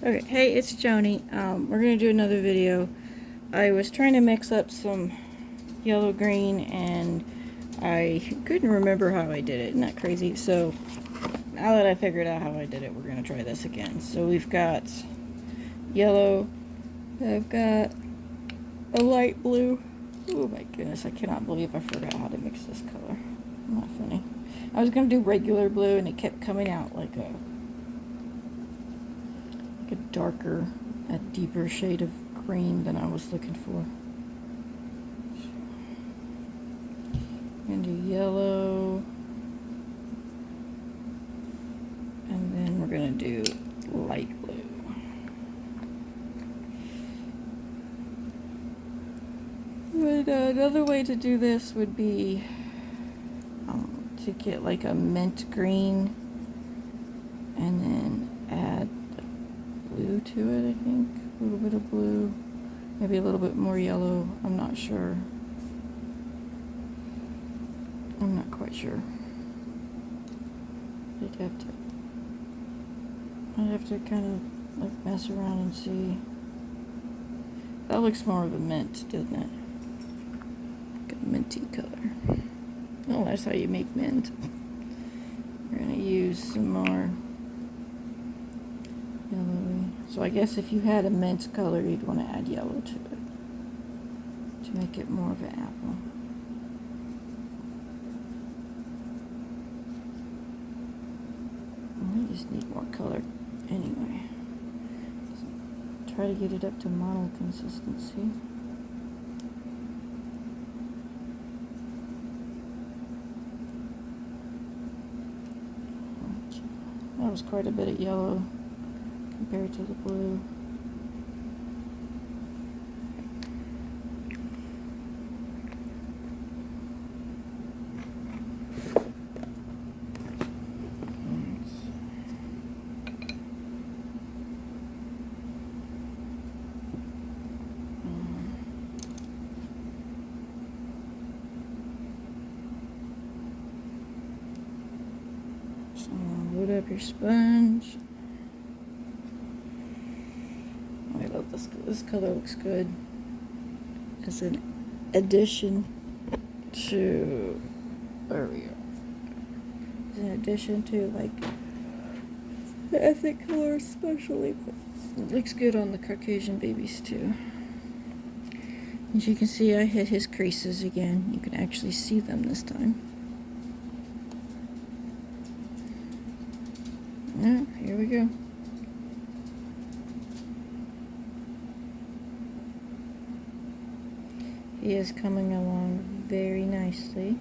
Okay, hey, it's Joni. We're gonna do another video. I was trying to mix up some yellow green and I couldn't remember how I did it. Isn't that crazy? So now that I figured out how I did it, we're gonna try this again. So we've got yellow. I've got a light blue. Oh my goodness, I cannot believe I forgot how to mix this color. Not funny. I was gonna do regular blue and it kept coming out like a darker, a deeper shade of green than I was looking for. I'm gonna do yellow, and then we're gonna do light blue. But another way to do this would be to get like a mint green and then add blue to it, I think. A little bit of blue, maybe a little bit more yellow. I'm not sure. I'm not quite sure. I'd have to kind of like mess around and see. That looks more of a mint, doesn't it? Like a minty color. Oh, that's how you make mint. We're gonna use some more yellowy. So I guess if you had a mint color, you'd want to add yellow to it to make it more of an apple. I just need more color anyway. So try to get it up to Mottle consistency. That was quite a bit of yellow compared to the blue. So load up your sponge. I love this. This color looks good as an addition to. There we go. As an addition to like the ethnic color, especially. It looks good on the Caucasian babies too. As you can see, I hit his creases again. You can actually see them this time. Yeah, here we go. He is coming along very nicely.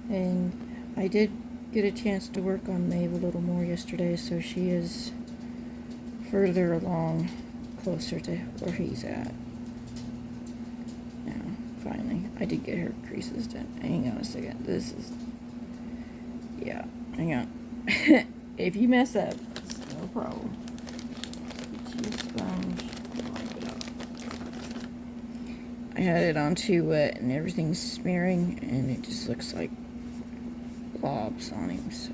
And I did get a chance to work on Maeve a little more yesterday, so she is further along, closer to where he's at. Now, finally, I did get her creases done. Hang on a second. This is... Yeah, hang on. If you mess up, it's no problem. Get you a sponge. Wipe it off. I had it on too wet and everything's smearing and it just looks like blobs on him, so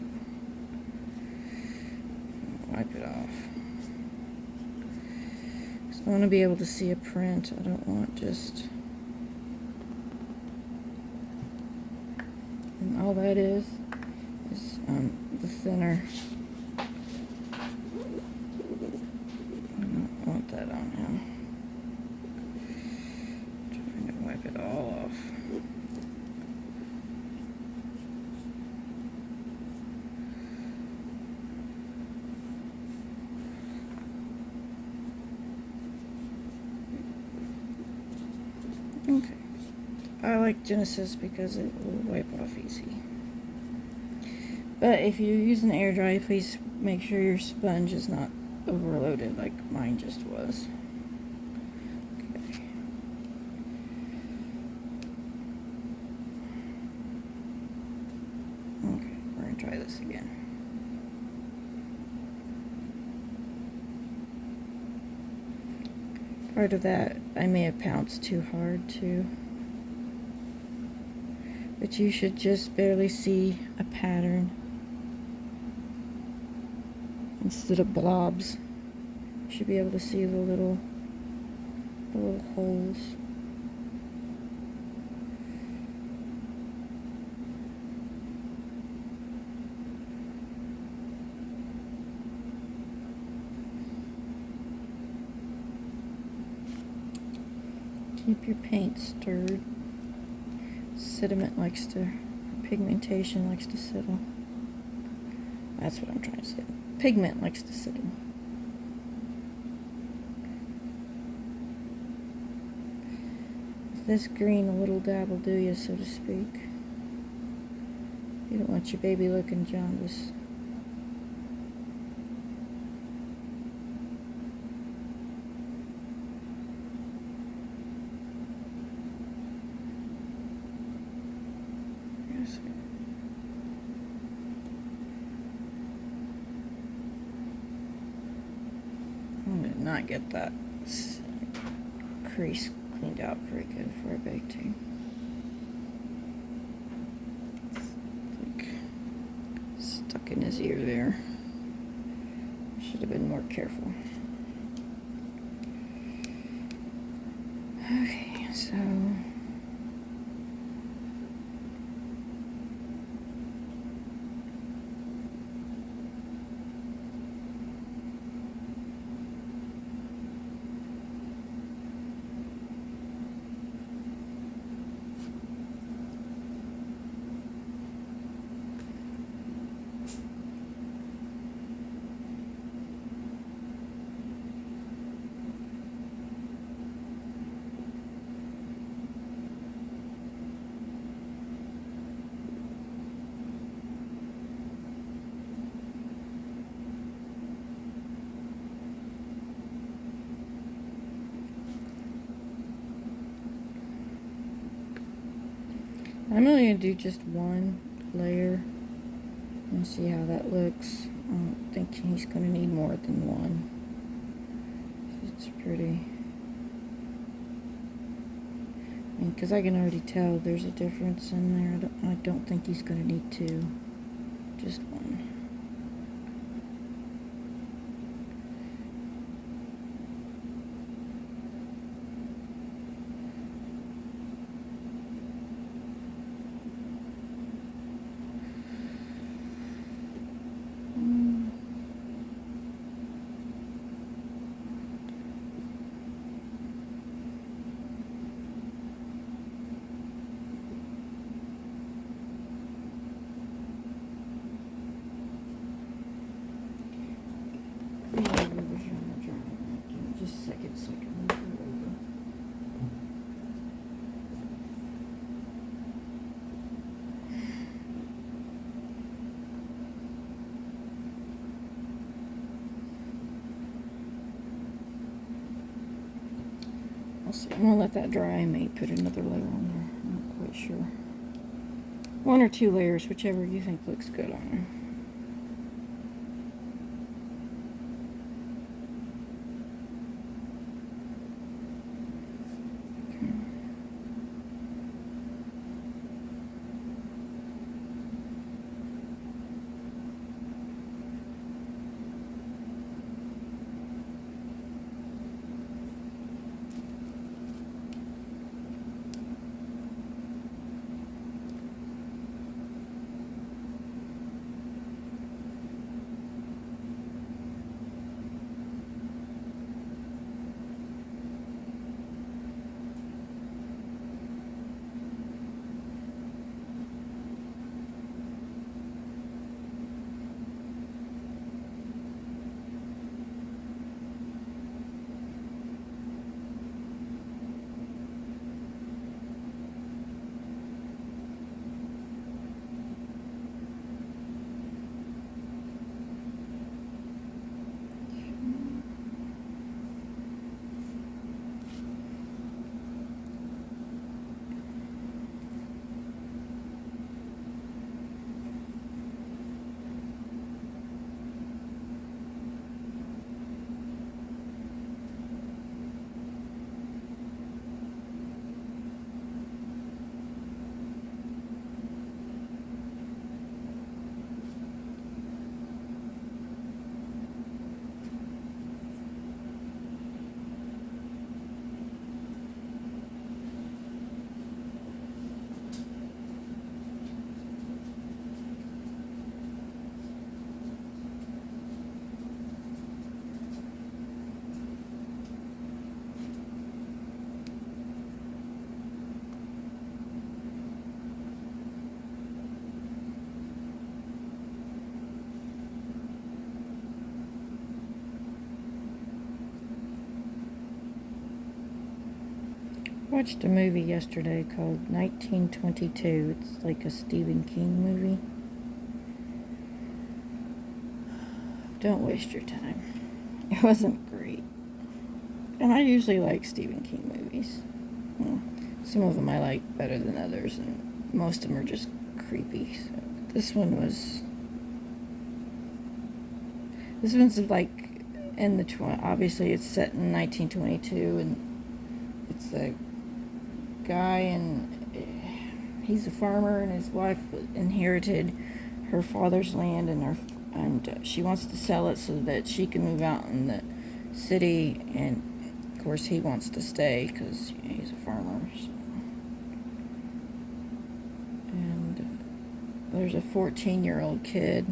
wipe it off. So I want to be able to see a print. I don't want just... And all that is the thinner. I don't want that on him. Trying to wipe it all off. Okay. I like Genesis because it will wipe off easy. But if you're using air dry, please make sure your sponge is not overloaded like mine just was. Okay. Okay, we're gonna try this again. Part of that, I may have pounced too hard too. But you should just barely see a pattern. Instead of blobs, should be able to see the little holes. Keep your paint stirred. Pigmentation likes to settle. That's what I'm trying to say. Pigment likes to settle. With this green, a little dab will do you, so to speak. You don't want your baby looking jaundiced. I'm going to not get that crease cleaned out very good for a bake too. Like stuck in his ear there. Should have been more careful. Okay, so I'm only going to do just one layer and see how that looks. I don't think he's going to need more than one. It's pretty. Because I can already tell there's a difference in there. I don't think he's going to need two. Just one. Just a second so I can move it over. I'll see. I'm going to let that dry. I may put another layer on there. I'm not quite sure. One or two layers, whichever you think looks good on there. Watched a movie yesterday called 1922. It's like a Stephen King movie. Don't waste your time. It wasn't great. And I usually like Stephen King movies. Some of them I like better than others, and most of them are just creepy. So this one's like in the obviously it's set in 1922, and it's a guy, and he's a farmer, and his wife inherited her father's land, and she wants to sell it so that she can move out in the city, and of course he wants to stay because he's a farmer. So. And there's a 14-year-old kid,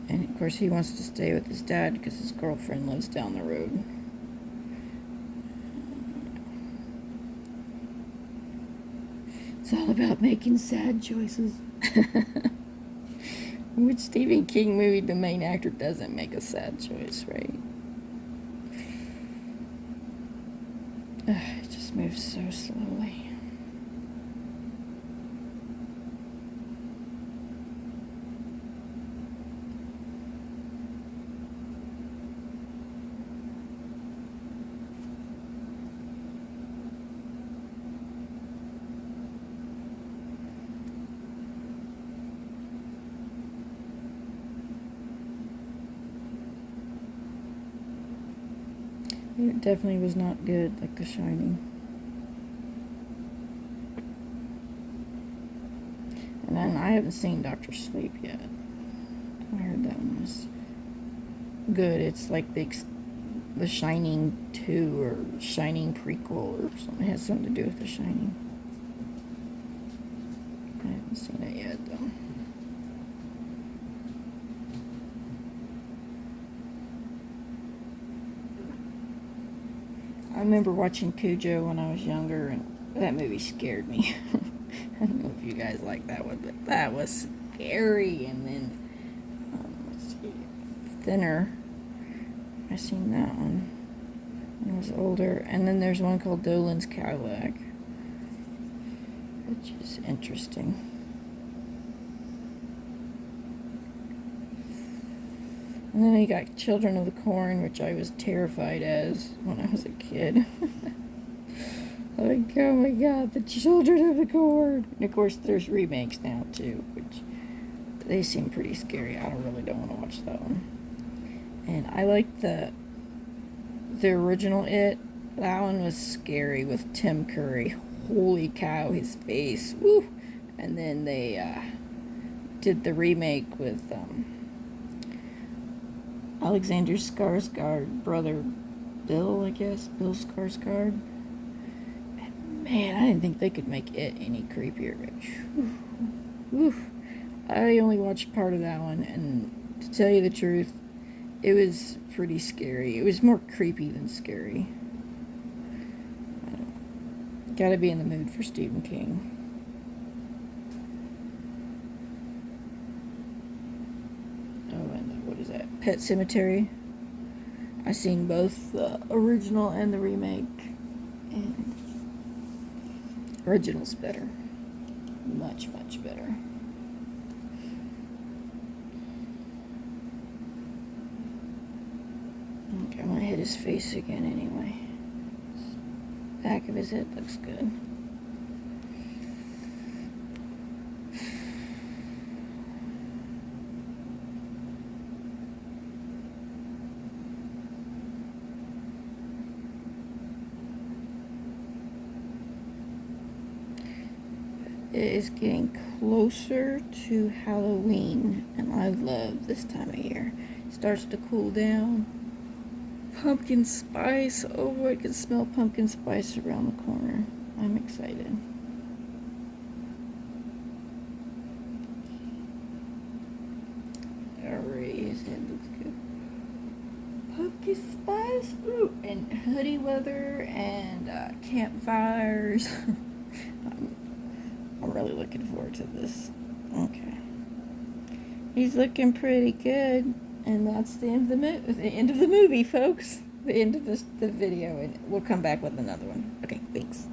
and of course he wants to stay with his dad because his girlfriend lives down the road. It's all about making sad choices. Which Stephen King movie the main actor doesn't make a sad choice, right? It just moves so slowly. It definitely was not good, like The Shining. And then I haven't seen Dr. Sleep yet. I heard that one was good. It's like the Shining 2 or Shining prequel or something. It has something to do with The Shining. I haven't seen it yet, though. I remember watching Cujo when I was younger, and that movie scared me. I don't know if you guys like that one, but that was scary. And then, let's see, Thinner. I seen that one when I was older. And then there's one called Dolan's Cadillac, which is interesting. And then you got Children of the Corn, which I was terrified as when I was a kid. Like, oh my god, the Children of the Corn. And of course, there's remakes now, too, which they seem pretty scary. I don't want to watch that one. And I like the original It. That one was scary with Tim Curry. Holy cow, his face. Woo! And then they did the remake with Alexander Skarsgård, brother Bill, I guess. Bill Skarsgård. And man, I didn't think they could make it any creepier. Oof. I only watched part of that one, and to tell you the truth, it was pretty scary. It was more creepy than scary. Gotta be in the mood for Stephen King. What is that? Pet Sematary. I seen both the original and the remake, and original's better, much better. Okay, I'm gonna hit his face again anyway. Back of his head looks good. It is getting closer to Halloween, and I love this time of year. It starts to cool down. Pumpkin spice. Oh, I can smell pumpkin spice around the corner. I'm excited. Alright, his head looks good. Pumpkin spice. Ooh, and hoodie weather and campfires. I'm really looking forward to this. Okay. He's looking pretty good. And that's the end of the movie, folks. The end of the video, and we'll come back with another one. Okay, thanks.